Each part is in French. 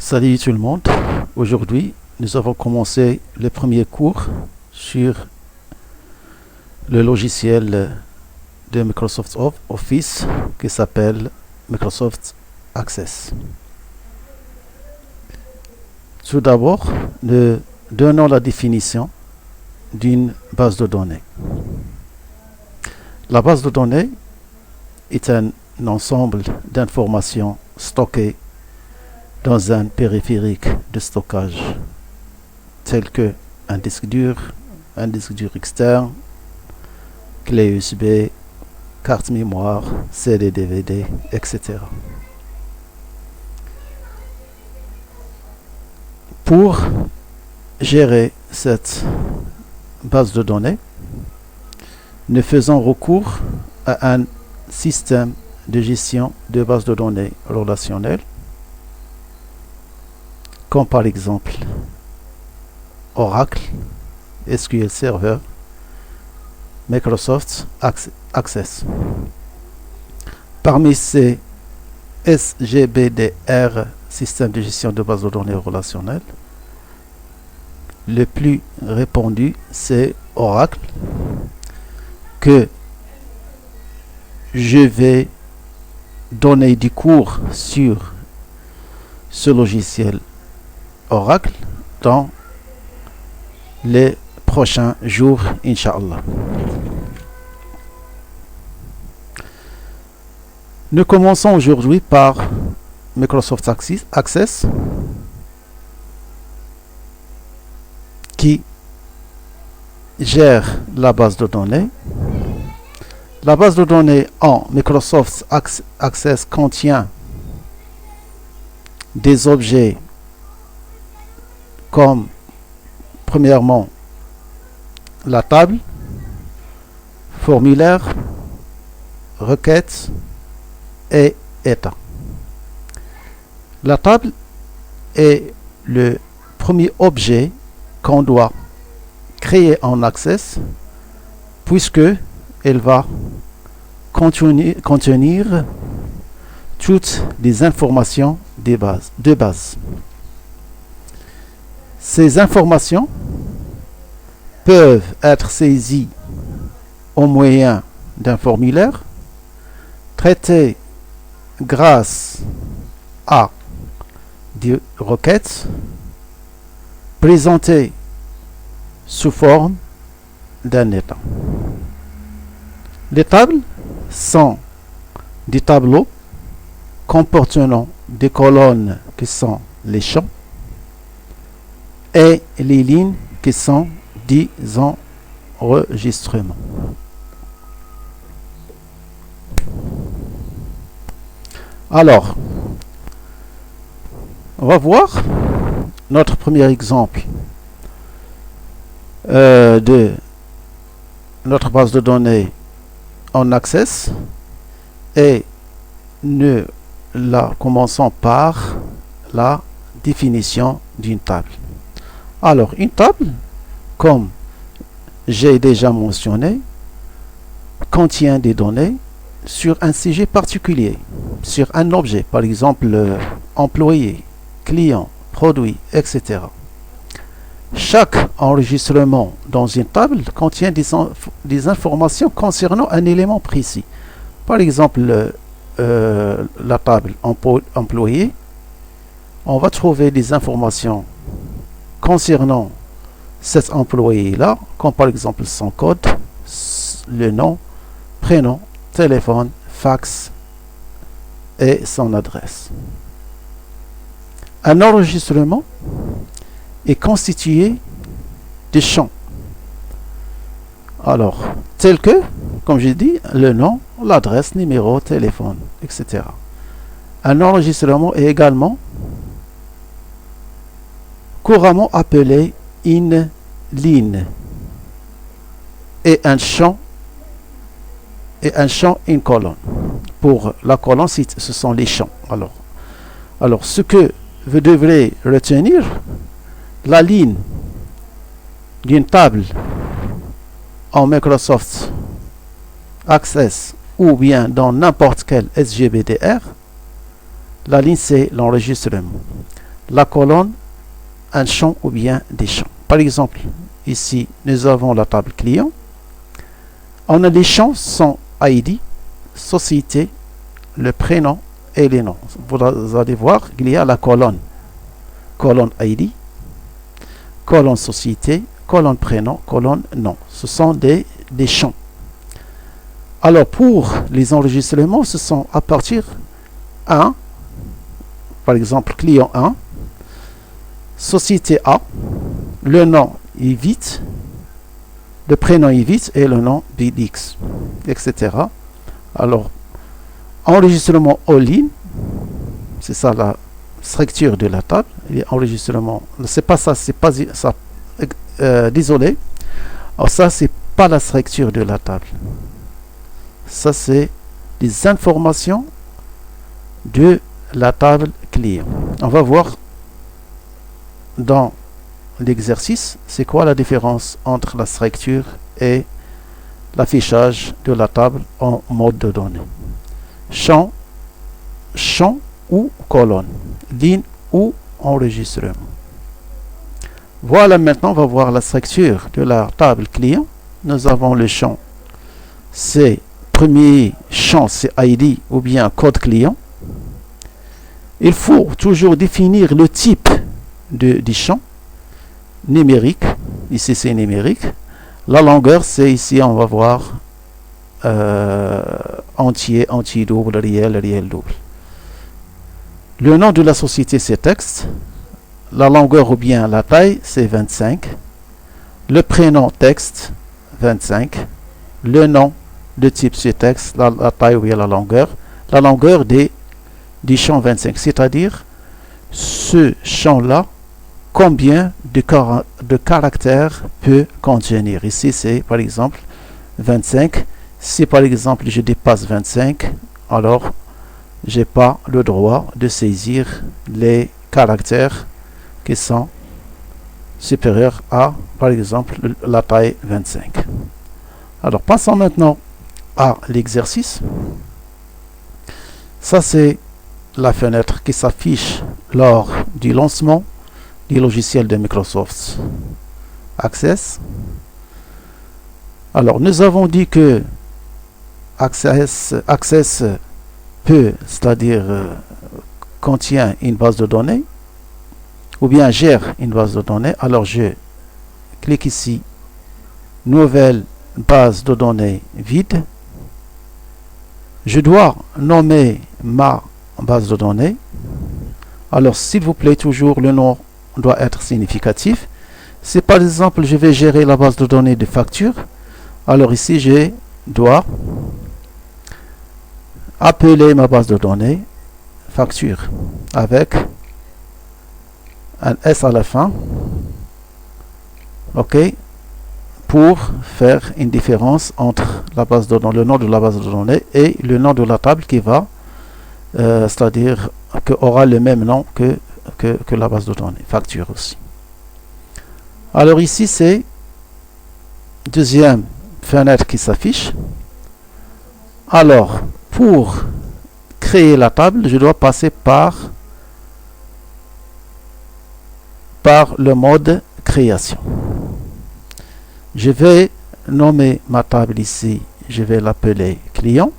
Salut tout le monde. Aujourd'hui, nous avons commencé le premier cours sur le logiciel de Microsoft Office qui s'appelle Microsoft Access. Tout d'abord, nous donnons la définition d'une base de données. La base de données est un ensemble d'informations stockées dans un périphérique de stockage tel que un disque dur externe, clé USB, carte mémoire, CD, DVD, etc. Pour gérer cette base de données, nous faisons recours à un système de gestion de base de données relationnelle, comme par exemple Oracle, SQL Server, Microsoft Access. Parmi ces SGBDR, système de gestion de base de données relationnelles, le plus répandu c'est Oracle, que je vais donner des cours sur ce logiciel Oracle dans les prochains jours, Inch'Allah. Nous commençons aujourd'hui par Microsoft Access, qui gère la base de données. La base de données en Microsoft Access contient des objets comme, premièrement, la table, formulaire, requête et état. La table est le premier objet qu'on doit créer en Access, puisque elle va contenir toutes les informations de base. Ces informations peuvent être saisies au moyen d'un formulaire, traitées grâce à des requêtes, présentées sous forme d'un état. Les tables sont des tableaux comportant des colonnes qui sont les champs et les lignes qui sont des enregistrements. Alors, on va voir notre premier exemple de notre base de données en Access, et nous la commençons par la définition d'une table. Alors, une table, comme j'ai déjà mentionné, contient des données sur un sujet particulier, sur un objet, par exemple employé, client, produit, etc. Chaque enregistrement dans une table contient des informations concernant un élément précis. Par exemple, la table employé, on va trouver des informations concernant cet employé-là, comme par exemple son code, le nom, prénom, téléphone, fax et son adresse. Un enregistrement est constitué de champs. Alors, tels que, comme j'ai dit, le nom, l'adresse, numéro, téléphone, etc. Un enregistrement est également couramment appelé une ligne, et un champ, une colonne. Pour la colonne, ce sont les champs. Alors, ce que vous devrez retenir, la ligne d'une table en Microsoft Access ou bien dans n'importe quel SGBDR, la ligne c'est l'enregistrement. la colonne un champ ou bien des champs. Par exemple, ici, nous avons la table client. On a les champs sont ID, société, le prénom et les noms. Vous allez voir qu'il y a la colonne ID, colonne société, colonne prénom, colonne nom. Ce sont des champs. Alors pour les enregistrements, ce sont à partir 1, par exemple client 1, société A, le nom est vite, le prénom est vite et le nom BDX, etc. Alors, enregistrement en ligne, c'est ça la structure de la table. Et enregistrement, c'est pas ça, c'est pas ça. Désolé. Alors ça, c'est pas la structure de la table. Ça, c'est les informations de la table client. On va voir dans l'exercice, c'est quoi la différence entre la structure et l'affichage de la table en mode de données. Champ ou colonne, ligne ou enregistrement. Voilà, maintenant on va voir la structure de la table client. Nous avons le champ, c'est premier champ, c'est ID ou bien code client. Il faut toujours définir le type du champ numérique. Ici c'est numérique. La longueur, c'est ici on va voir entier double, réel double. Le nom de la société c'est texte. La longueur ou bien la taille c'est 25. Le prénom texte 25. Le nom de type c'est texte, la taille ou bien la longueur. La longueur du champ 25, c'est-à-dire ce champ-là, combien de caractères peut contenir. Ici, c'est par exemple 25. Si par exemple je dépasse 25, alors j'ai pas le droit de saisir les caractères qui sont supérieurs à, par exemple, la taille 25. Alors, passons maintenant à l'exercice. Ça, c'est la fenêtre qui s'affiche lors du lancement du logiciel de Microsoft Access. Alors, nous avons dit que Access peut, c'est-à-dire contient une base de données ou bien gère une base de données. Alors, je clique ici, nouvelle base de données vide. Je dois nommer ma base de données. Alors, s'il vous plaît, toujours le nom doit être significatif. Si par exemple, je vais gérer la base de données de factures, alors ici, je dois appeler ma base de données facture avec un S à la fin. OK, pour faire une différence entre la base de données, le nom de la base de données et le nom de la table qui va, c'est-à-dire que aura le même nom que la base de données, facture aussi. Alors ici, c'est deuxième fenêtre qui s'affiche. Alors, pour créer la table, je dois passer par le mode création. Je vais nommer ma table ici, je vais l'appeler client.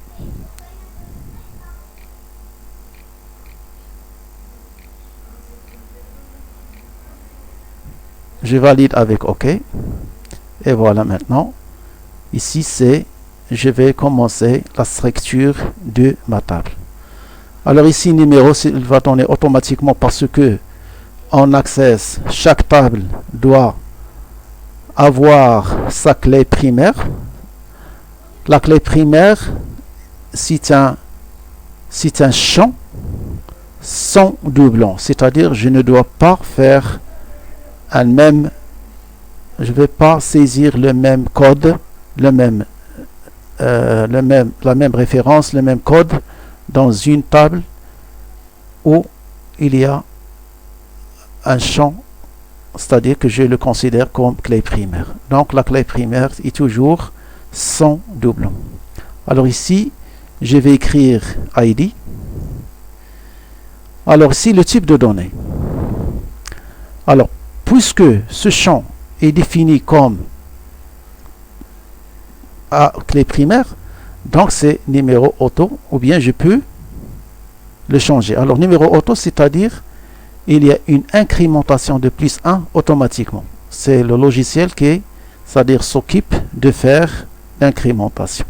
Je valide avec OK. Et voilà maintenant. Ici, je vais commencer la structure de ma table. Alors ici, numéro, il va donner automatiquement parce que en Access, chaque table doit avoir sa clé primaire. La clé primaire, c'est un champ sans doublon. C'est-à-dire, je ne dois pas faire je ne vais pas saisir le même code, la même référence, le même code dans une table où il y a un champ, c'est-à-dire que je le considère comme clé primaire. Donc la clé primaire est toujours sans doublon. Alors ici, je vais écrire ID. Alors ici, le type de données. Alors, puisque ce champ est défini comme à clé primaire, donc c'est numéro auto, ou bien je peux le changer. Alors, numéro auto, c'est-à-dire il y a une incrémentation de plus 1 automatiquement. C'est le logiciel qui, c'est-à-dire s'occupe de faire l'incrémentation.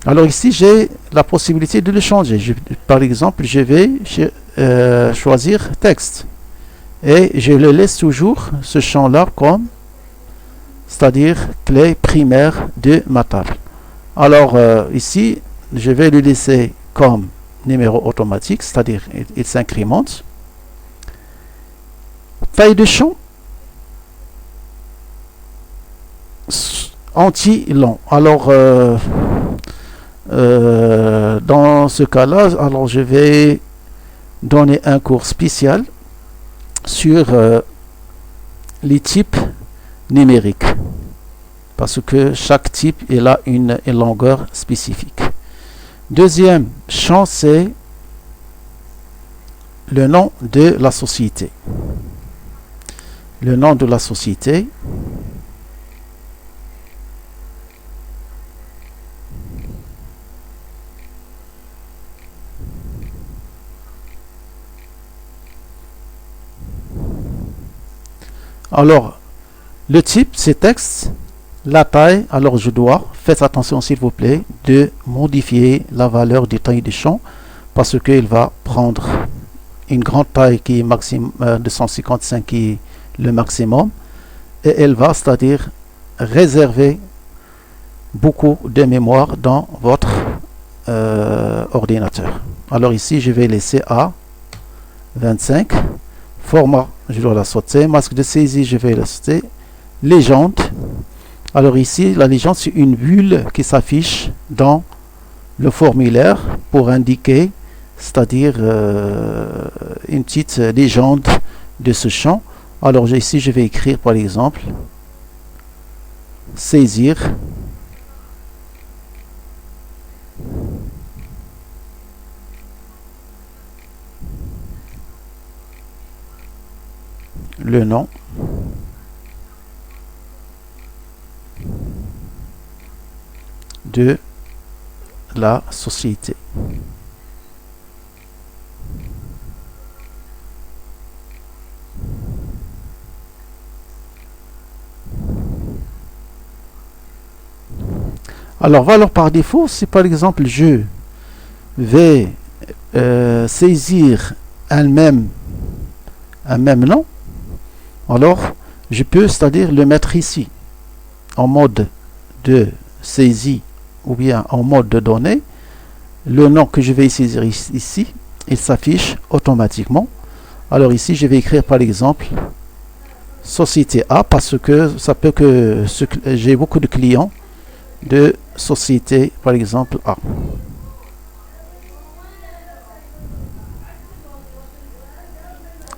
Alors ici, j'ai la possibilité de le changer. Par exemple, je vais choisir texte. Et je le laisse toujours, ce champ-là, comme, c'est-à-dire clé primaire de ma table. Alors ici, je vais le laisser comme numéro automatique, c'est-à-dire il s'incrémente. Taille de champ anti-long. Alors dans ce cas-là, alors je vais donner un cours spécial sur les types numériques, parce que chaque type il a une longueur spécifique. Deuxième champ, c'est le nom de la société. Le nom de la société. Alors, le type, c'est texte. La taille, alors je dois, faites attention s'il vous plaît, de modifier la valeur du taille du champ, parce qu'il va prendre une grande taille qui est maximum 255 qui est le maximum, et elle va, c'est-à-dire réserver beaucoup de mémoire dans votre ordinateur. Alors ici, je vais laisser à 25. Format, je dois la sauter. Masque de saisie, je vais la sauter. Légende. Alors ici, la légende, c'est une bulle qui s'affiche dans le formulaire pour indiquer, c'est-à-dire une petite légende de ce champ. Alors ici, je vais écrire par exemple saisir le nom de la société. Alors, valeur par défaut, si par exemple je vais saisir un même nom, alors je peux, c'est-à-dire le mettre ici en mode de saisie ou bien en mode de données. Le nom que je vais saisir ici, il s'affiche automatiquement. Alors ici, je vais écrire par exemple société A, parce que ça peut que j'ai beaucoup de clients de société par exemple A.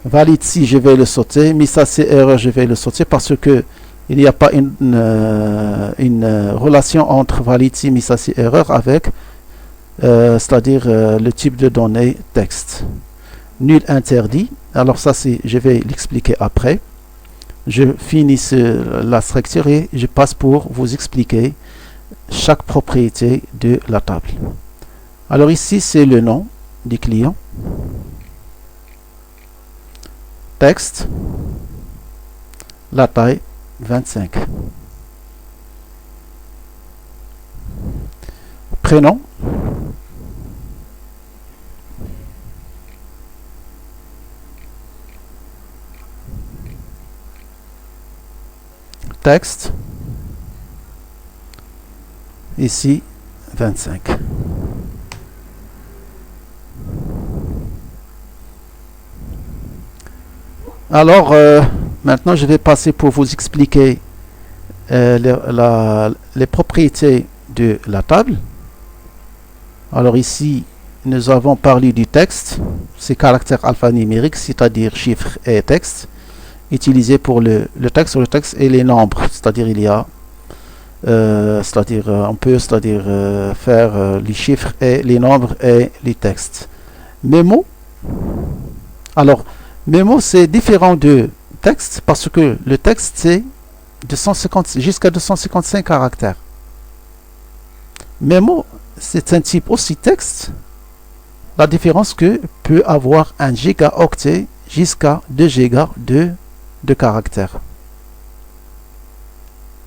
Valide si je vais le sauter, mais ça c'est erreur, je vais le sauter parce que il n'y a pas une relation entre valide si, mais ça c'est erreur avec c'est-à-dire le type de données texte. Nul interdit, alors ça c'est, je vais l'expliquer après. Je finis la structure et je passe pour vous expliquer chaque propriété de la table. Alors ici c'est le nom du client. Texte, la taille 25. Prénom, texte, ici 25. Alors, maintenant, je vais passer pour vous expliquer les propriétés de la table. Alors ici, nous avons parlé du texte, c'est caractère alphanumérique, c'est-à-dire chiffres et texte, utilisé pour le texte et les nombres, c'est-à-dire il y a, on peut, faire les chiffres et les nombres et les textes. Mémo, alors, mémo, c'est différent de texte parce que le texte c'est jusqu'à 255 caractères. Memo, c'est un type aussi texte. La différence que peut avoir un gigaoctet jusqu'à 2 gigas de caractères.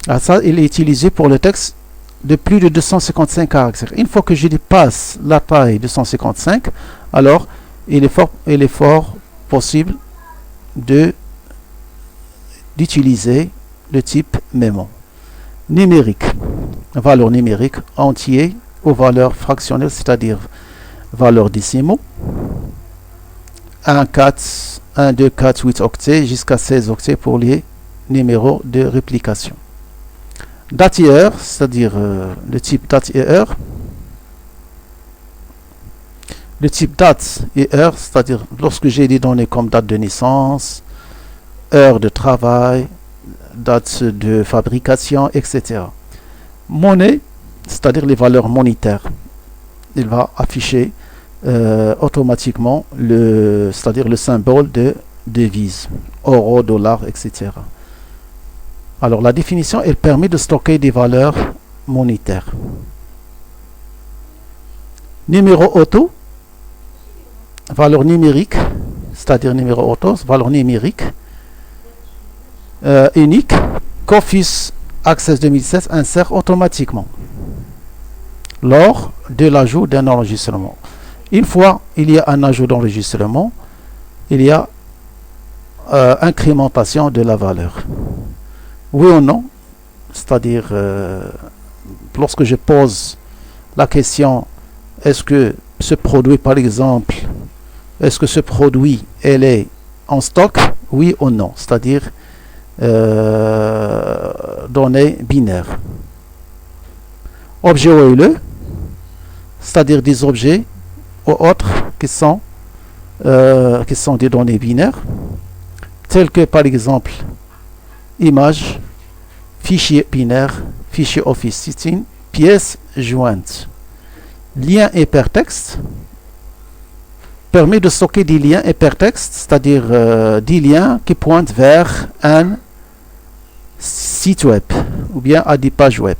Alors ça, il est utilisé pour le texte de plus de 255 caractères. Une fois que je dépasse la taille 255, alors il est fort possible d'utiliser le type memo. Numérique, valeur numérique, entier ou valeur fractionnelle, c'est-à-dire valeur décimaux. 1, 4, 1, 2, 4, 8 octets jusqu'à 16 octets pour les numéros de réplication. Date et heure, c'est-à-dire le type date et heure. Le type date et heure, c'est-à-dire lorsque j'ai des données comme date de naissance, heure de travail, date de fabrication, etc. Monnaie, c'est-à-dire les valeurs monétaires. Il va afficher automatiquement c'est-à-dire le symbole de devise, euro, dollar, etc. Alors la définition, elle permet de stocker des valeurs monétaires. Numéro auto, valeur numérique, c'est-à-dire numéro auto, valeur numérique, unique, qu'Office Access 2016 insère automatiquement lors de l'ajout d'un enregistrement. Une fois il y a un ajout d'enregistrement, il y a incrémentation de la valeur. Oui ou non, c'est-à-dire lorsque je pose la question, est-ce que ce produit, par exemple, est-ce que ce produit, elle est en stock, oui ou non, c'est-à-dire données binaires. Objet OLE, c'est-à-dire des objets ou autres qui sont des données binaires, telles que par exemple image, fichier binaire, fichier Office Sitting, pièces jointes. Lien hypertexte permet de stocker des liens hypertextes, c'est-à-dire des liens qui pointent vers un site web ou bien à des pages web.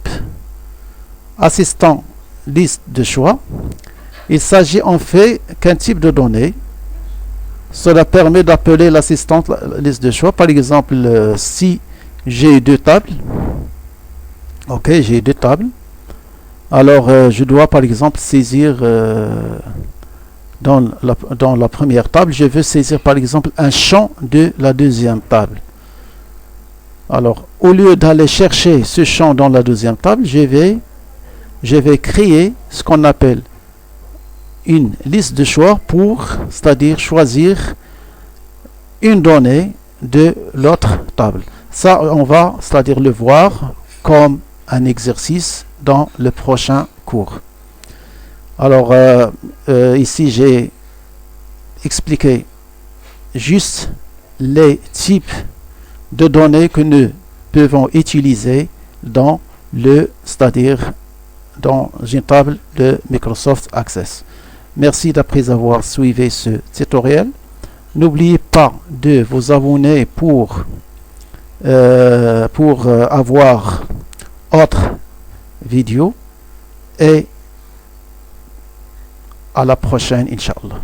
Assistant liste de choix, il s'agit en fait qu'un type de données. Cela permet d'appeler l'assistant liste de choix. Par exemple, si j'ai deux tables, ok, j'ai deux tables, alors je dois par exemple saisir dans la première table, je veux saisir par exemple un champ de la deuxième table. Alors au lieu d'aller chercher ce champ dans la deuxième table, je vais créer ce qu'on appelle une liste de choix c'est-à-dire choisir une donnée de l'autre table. Ça, on va, c'est-à-dire le voir comme un exercice dans le prochain cours. Alors, ici, j'ai expliqué juste les types de données que nous pouvons utiliser c'est-à-dire dans une table de Microsoft Access. Merci d'après avoir suivi ce tutoriel. N'oubliez pas de vous abonner pour avoir autres vidéos et à la prochaine, Inch'Allah.